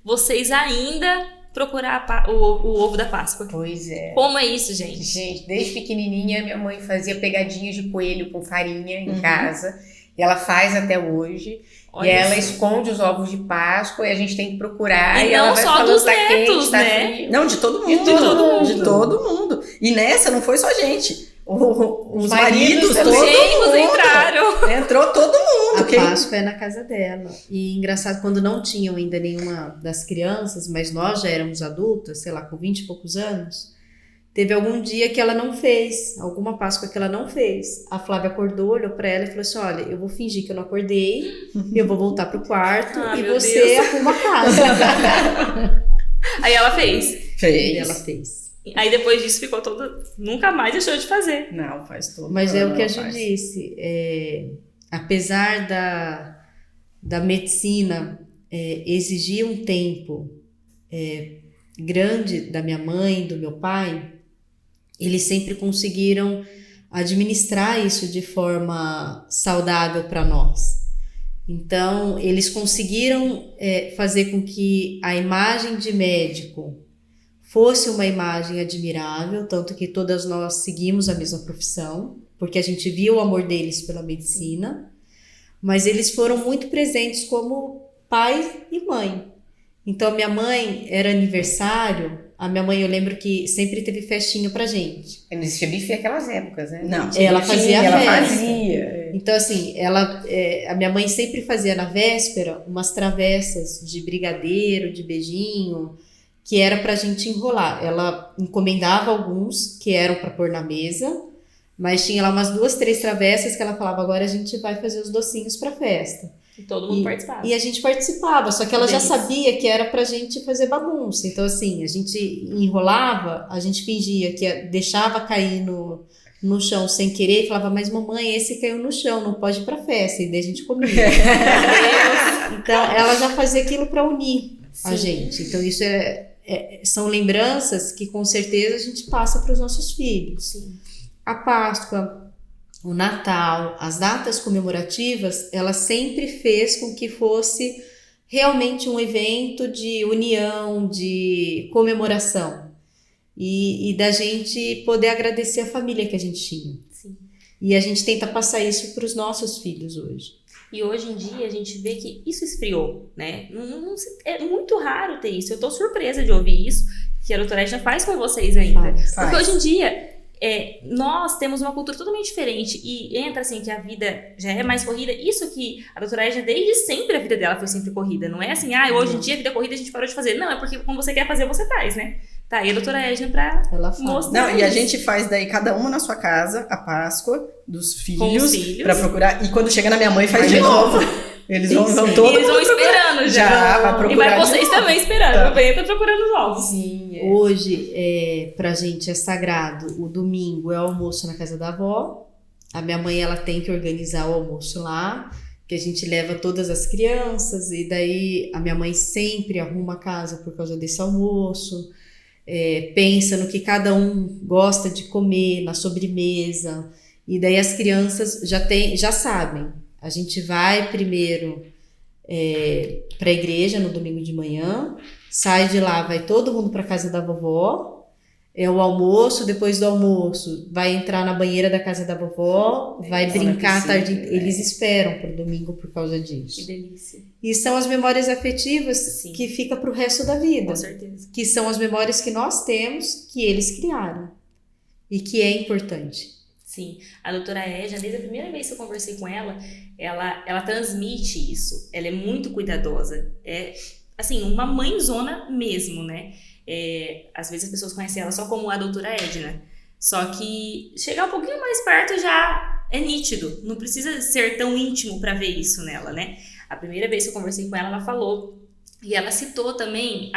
vocês ainda procurar o ovo da Páscoa. Pois é. Como é isso, gente? Gente, desde pequenininha, minha mãe fazia pegadinhas de coelho com farinha em casa. E ela faz até hoje. Olha e ela isso. esconde os ovos de Páscoa e a gente tem que procurar. E ela não vai só falando, dos tá netos, quente, tá né? frio. Não, de todo mundo. De todo mundo. De todo mundo. E nessa não foi só a gente. Os maridos maridos, também. todo Genros mundo. entraram. Entrou todo mundo. A Páscoa é na casa dela. E engraçado, quando não tinham ainda nenhuma das crianças, mas nós já éramos adultas, sei lá, com 20 e poucos anos, teve algum dia que ela não fez, alguma Páscoa que ela não fez. A Flávia acordou, olhou pra ela e falou assim, olha, eu vou fingir que eu não acordei, eu vou voltar pro quarto e meu você Deus. arruma a casa. Aí ela fez. E Fez. ela fez. Aí depois disso ficou toda... Nunca mais deixou de fazer. Não, faz todo. Mas é o que a ela Ju faz. disse, apesar da medicina exigir um tempo grande da minha mãe, do meu pai, eles sempre conseguiram administrar isso de forma saudável para nós. Então, eles conseguiram fazer com que a imagem de médico fosse uma imagem admirável, tanto que todas nós seguimos a mesma profissão, porque a gente via o amor deles pela medicina, mas eles foram muito presentes como pai e mãe. Então, minha mãe, era aniversário, a minha mãe, eu lembro que sempre teve festinha pra gente. Não existia buffet naquelas épocas, né? Não. Ela fazia ela festa. fazia. Então, assim, a minha mãe sempre fazia na véspera umas travessas de brigadeiro, de beijinho, que era pra gente enrolar. Ela encomendava alguns que eram pra pôr na mesa, mas tinha lá umas 2, 3 travessas que ela falava, agora a gente vai fazer os docinhos pra festa. E todo mundo participava. E a gente participava, só que ela já Delícia. sabia que era pra gente fazer bagunça. Então, assim, a gente enrolava, a gente fingia que deixava cair no chão sem querer e falava, mas mamãe, esse caiu no chão, não pode ir pra festa. E daí a gente comia. Então, ela já fazia aquilo pra unir a gente. Então, isso são lembranças que com certeza a gente passa para os nossos filhos. Sim. A Páscoa, o Natal, as datas comemorativas, ela sempre fez com que fosse realmente um evento de união, de comemoração. E da gente poder agradecer a família que a gente tinha. Sim. E a gente tenta passar isso para os nossos filhos hoje. E hoje em dia a gente vê que isso esfriou, né? É muito raro ter isso. Eu tô surpresa de ouvir isso, que a doutora Edna faz com vocês ainda. Faz. Porque hoje em dia, nós temos uma cultura totalmente diferente e entra assim que a vida já é mais corrida. Isso que a doutora Edna, desde sempre, a vida dela foi sempre corrida. Não é assim, hoje em dia a vida é corrida, a gente parou de fazer. Não, é porque quando você quer fazer, você faz, né? Tá aí a doutora Edna pra Ela faz. mostrar Não, e a isso. gente faz daí cada uma na sua casa, a Páscoa dos Com os filhos, filhos. pra procurar. E quando chega na minha mãe, faz Faz de de novo. Eles vão Sim. todo Eles vão mundo procurar. esperando já. Já, vai procurar E vai de vocês novo. também esperando. Tá. O Benê tá procurando os ovos. Sim. Hoje, pra gente é sagrado, o domingo é o almoço na casa da avó. A minha mãe, ela tem que organizar o almoço lá, que a gente leva todas as crianças, e daí a minha mãe sempre arruma a casa por causa desse almoço, pensa no que cada um gosta de comer, na sobremesa, e daí as crianças já sabem. A gente vai primeiro para a igreja no domingo de manhã, sai de lá, vai todo mundo para casa da vovó, É o almoço, depois do almoço, vai entrar na banheira da casa da vovó, vai brincar a tarde. Eles esperam pro domingo por causa disso. Que delícia. E são as memórias afetivas Sim. que fica pro resto da vida. Com certeza. Que são as memórias que nós temos, que eles criaram. E que é importante. Sim, a doutora Edna, desde a primeira vez que eu conversei com ela transmite isso. Ela é muito cuidadosa. É, assim, uma mãezona mesmo, né? Às vezes as pessoas conhecem ela só como a doutora Edna. Só que chegar um pouquinho mais perto já é nítido. Não precisa ser tão íntimo para ver isso nela, né? A primeira vez que eu conversei com ela falou. E ela citou também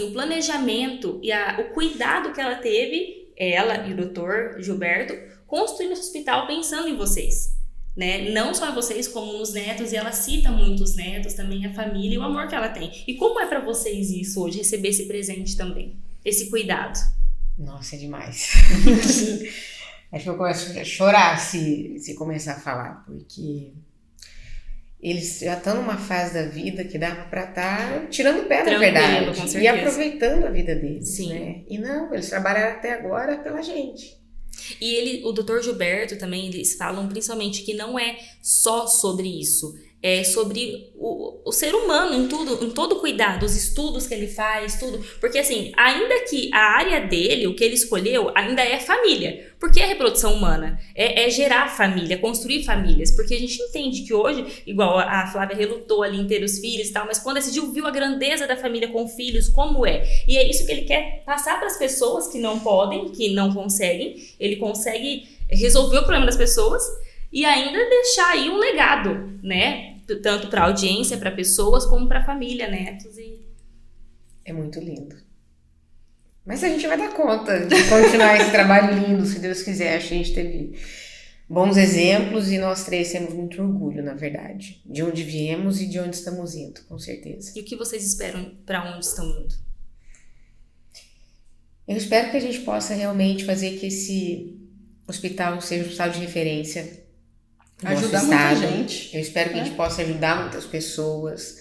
o planejamento e o cuidado que ela teve, ela e o doutor Gilberto, construindo esse hospital pensando em vocês. Né? Não só em vocês, como nos netos, e ela cita muito os netos, também a família e o amor que ela tem. E como é pra vocês isso hoje, receber esse presente também, esse cuidado? Nossa, é demais. Acho que eu começo a chorar se começar a falar, porque eles já estão numa fase da vida que dava pra estar tirando o pé, na verdade, com certeza. e aproveitando a vida deles. Sim. Né? E não, eles trabalharam até agora pela gente. E o Dr. Gilberto também, eles falam principalmente que não é só sobre isso, é sobre o ser humano em todo cuidado, os estudos que ele faz, tudo. Porque assim, ainda que a área dele, o que ele escolheu, ainda é família. Porque é reprodução humana, é gerar família, construir famílias. Porque a gente entende que hoje, igual a Flávia relutou ali em ter os filhos e tal, mas quando decidiu, viu a grandeza da família com filhos, como é. E é isso que ele quer passar para as pessoas que não podem, que não conseguem. Ele consegue resolver o problema das pessoas e ainda deixar aí um legado, né? Tanto para a audiência, para pessoas, como para a família, netos e... É muito lindo. Mas a gente vai dar conta de continuar esse trabalho lindo, se Deus quiser. Acho que a gente teve bons exemplos e nós três temos muito orgulho, na verdade, de onde viemos e de onde estamos indo, com certeza. E o que vocês esperam para onde estão indo? Eu espero que a gente possa realmente fazer que esse hospital seja um hospital de referência. Ajudar muita gente. Eu espero que a gente possa ajudar muitas pessoas.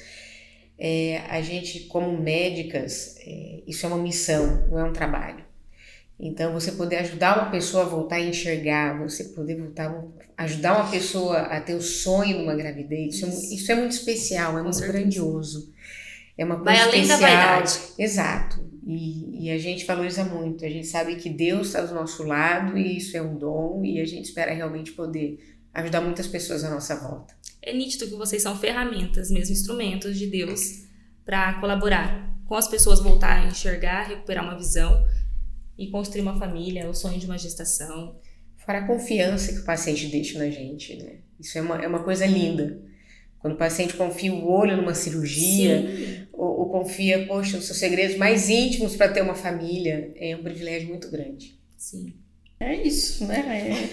A gente, como médicas, isso é uma missão, não é um trabalho. Então, você poder ajudar uma pessoa a voltar a enxergar, você poder ajudar uma pessoa a ter o sonho de uma gravidez, isso é muito especial, é muito grandioso. É uma coisa vai além especial. Da vaidade. Exato. E a gente valoriza muito. A gente sabe que Deus está do nosso lado e isso é um dom e a gente espera realmente poder ajudar muitas pessoas à nossa volta. É nítido que vocês são ferramentas, mesmo instrumentos de Deus para colaborar com as pessoas voltar a enxergar, recuperar uma visão e construir uma família, o sonho de uma gestação. Fora a confiança que o paciente deixa na gente, né? Isso é uma coisa linda. Quando o paciente confia o olho numa cirurgia, ou confia, poxa, os seus segredos mais íntimos para ter uma família, é um privilégio muito grande. Sim. É isso, né?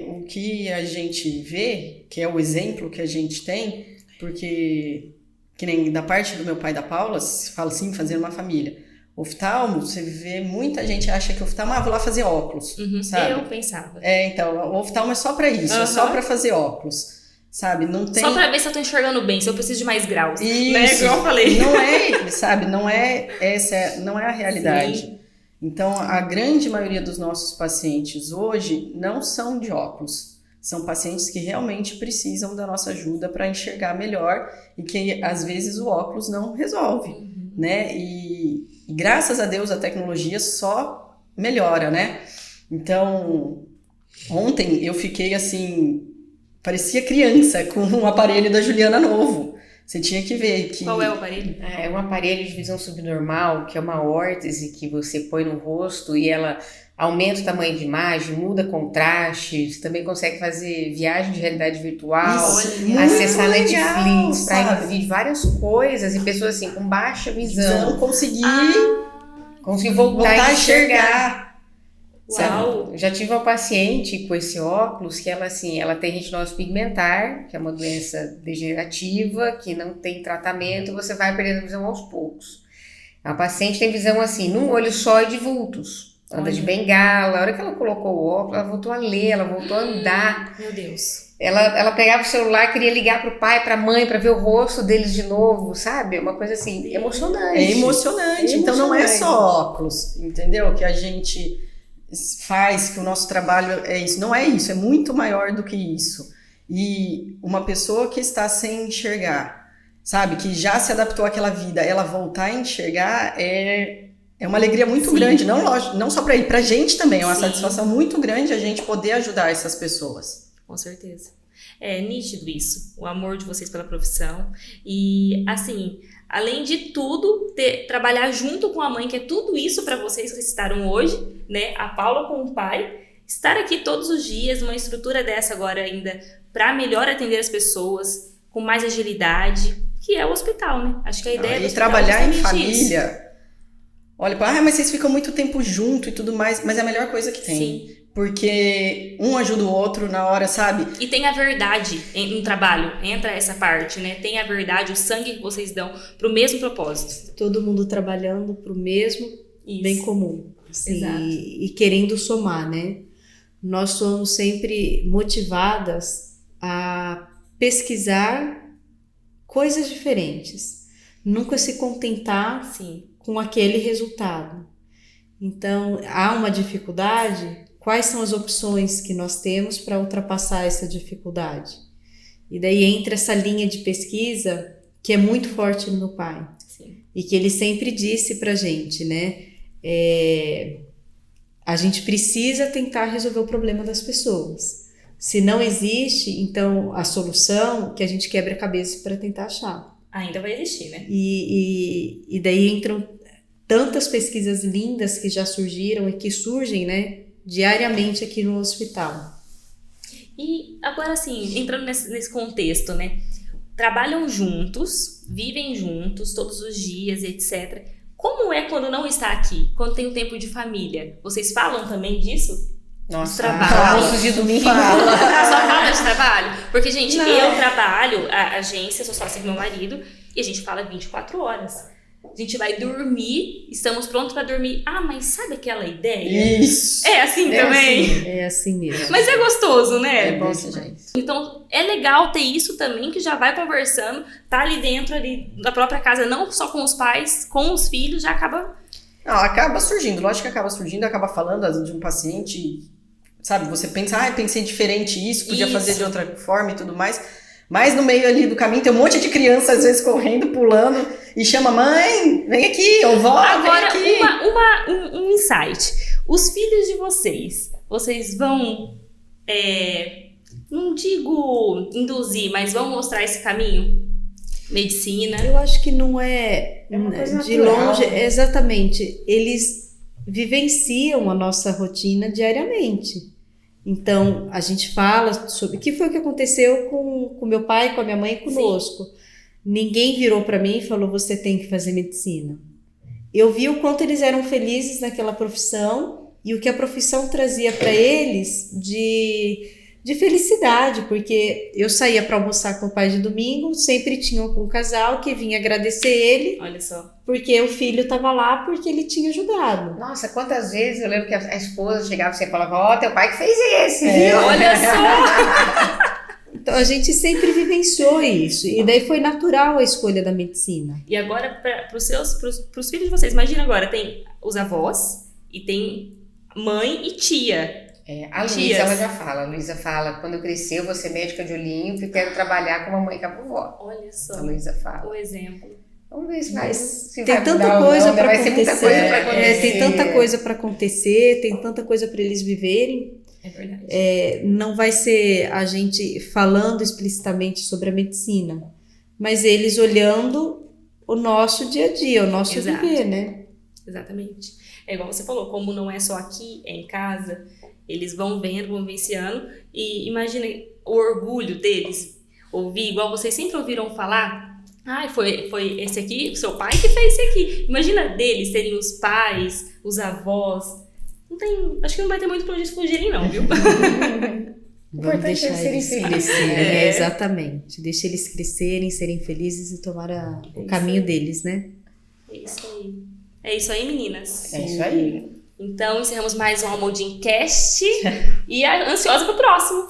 O que a gente vê, que é o exemplo que a gente tem, porque, que nem da parte do meu pai e da Paula, se fala assim, fazer uma família. Oftalmo, você vê, muita gente acha que oftalmo, vou lá fazer óculos, sabe? Eu pensava. Então, o oftalmo é só pra isso, é só pra fazer óculos, sabe? Não tem... Só pra ver se eu tô enxergando bem, se eu preciso de mais graus. Isso, né? Igual eu falei. Não é, sabe? Não é a realidade. Sim. Então, a grande maioria dos nossos pacientes hoje não são de óculos. São pacientes que realmente precisam da nossa ajuda para enxergar melhor e que, às vezes, o óculos não resolve, né? E graças a Deus, a tecnologia só melhora, né? Então, ontem eu fiquei assim, parecia criança com um aparelho da Juliana novo. Você tinha que ver que... Qual é o aparelho? É um aparelho de visão subnormal, que é uma órtese que você põe no rosto e ela aumenta o tamanho de imagem, muda contraste, você também consegue fazer viagem de realidade virtual, acessar Netflix, Prime Video, várias coisas, e pessoas assim, com baixa visão, conseguir voltar a enxergar. Uau! Já tive uma paciente com esse óculos que ela tem retinose pigmentar, que é uma doença degenerativa, que não tem tratamento, você vai perdendo a visão aos poucos. A paciente tem visão assim, num olho só e de vultos. anda de bengala. A hora que ela colocou o óculos, ela voltou a ler, ela voltou a andar. Meu Deus. Ela pegava o celular, queria ligar pro pai, pra mãe, pra ver o rosto deles de novo, sabe? Uma coisa assim, emocionante. É emocionante. Então não é só óculos, entendeu? Que a gente faz, que o nosso trabalho é isso. Não é isso, é muito maior do que isso. E uma pessoa que está sem enxergar, sabe? Que já se adaptou àquela vida, ela voltar a enxergar é uma alegria muito grande. Não só para ele, pra gente também. É uma satisfação muito grande a gente poder ajudar essas pessoas. Com certeza. É nítido isso, o amor de vocês pela profissão. E, assim, além de tudo, trabalhar junto com a mãe, que é tudo isso para vocês que citaram hoje, né? A Paula com o pai, estar aqui todos os dias, uma estrutura dessa agora ainda, para melhor atender as pessoas, com mais agilidade, que é o hospital, né? Acho que a ideia do hospital trabalhar em justamente família. Isso. Olha, mas vocês ficam muito tempo junto e tudo mais, mas é a melhor coisa que tem. Sim. Porque um ajuda o outro na hora, sabe? E tem a verdade no trabalho, entra essa parte, né? Tem a verdade, o sangue que vocês dão pro mesmo propósito. Todo mundo trabalhando pro mesmo bem comum. Assim, Exato. E querendo somar, né? Nós somos sempre motivadas a pesquisar coisas diferentes. Nunca se contentar com aquele resultado. Então, há uma dificuldade. Quais são as opções que nós temos para ultrapassar essa dificuldade? E daí entra essa linha de pesquisa que é muito forte no meu pai. Sim. E que ele sempre disse pra gente, né? A gente precisa tentar resolver o problema das pessoas. Se não existe, então a solução que a gente quebra a cabeça para tentar achar. Ainda vai existir, né? E daí entram tantas pesquisas lindas que já surgiram e que surgem, né? Diariamente aqui no hospital. E agora assim, entrando nesse contexto, né? Trabalham juntos, vivem juntos todos os dias, etc. Como é quando não está aqui? Quando tem o tempo de família? Vocês falam também disso? Nossa, almoço de domingo. Só fala de trabalho? Porque, gente, eu trabalho, a agência, sou sócia com meu marido, e a gente fala 24 horas. A gente vai dormir, estamos prontos para dormir. Ah, mas sabe aquela ideia? Isso. É assim também? Assim, é assim mesmo. Mas é gostoso, né? É bom desse jeito. Então, é legal ter isso também, que já vai conversando, tá ali dentro da própria casa, não só com os pais, com os filhos, já acaba... Não, acaba surgindo, lógico que acaba surgindo, acaba falando às vezes, de um paciente, sabe, você pensa, pensei diferente isso, podia fazer de outra forma e tudo mais... Mas no meio ali do caminho tem um monte de criança, às vezes, correndo, pulando, e chama, mãe, vem aqui, ou vó, agora, vem aqui. um insight. Os filhos de vocês vão, não digo induzir, mas vão mostrar esse caminho? Medicina? Eu acho que não é uma coisa de natural. longe, exatamente. Eles vivenciam a nossa rotina diariamente. Então, a gente fala sobre o que foi que aconteceu com meu pai, com a minha mãe e conosco. Sim. Ninguém virou para mim e falou, você tem que fazer medicina. Eu vi o quanto eles eram felizes naquela profissão e o que a profissão trazia para eles de felicidade, porque eu saía para almoçar com o pai de domingo, sempre tinha um casal que vinha agradecer ele. Olha só. Porque o filho estava lá porque ele tinha ajudado. Nossa, quantas vezes eu lembro que a esposa chegava e falava, teu pai que fez esse, viu? Olha só! Então a gente sempre vivenciou isso. E daí foi natural a escolha da medicina. E agora, para os filhos de vocês, imagina agora, tem os avós e tem mãe e tia. A Luísa, ela já fala. A Luísa fala, quando eu crescer eu vou ser médica de olhinho porque quero trabalhar com a mamãe e com a vovó. Olha só. A Luísa fala. O exemplo. Vamos ver se tem vai tanta mudar coisa ou não, para vai ser muita acontecer. coisa pra acontecer. Tem tanta coisa para acontecer, tem tanta coisa para eles viverem. É verdade. Não vai ser a gente falando explicitamente sobre a medicina, mas eles olhando o nosso dia a dia, o nosso viver, né? Exatamente. É igual você falou, como não é só aqui, é em casa, eles vão vendo, vão vivenciando, e imagina o orgulho deles, ouvir, igual vocês sempre ouviram falar, foi esse aqui, seu pai que fez esse aqui. Imagina deles terem os pais, os avós. Acho que não vai ter muito pra onde eles fugirem, não, viu? Vamos deixar eles crescerem. Exatamente. Deixa eles crescerem, serem felizes e tomar o caminho deles, né? É isso aí. É isso aí, meninas. É isso aí. Então, encerramos mais um Almodin Cast e ansiosa pro próximo.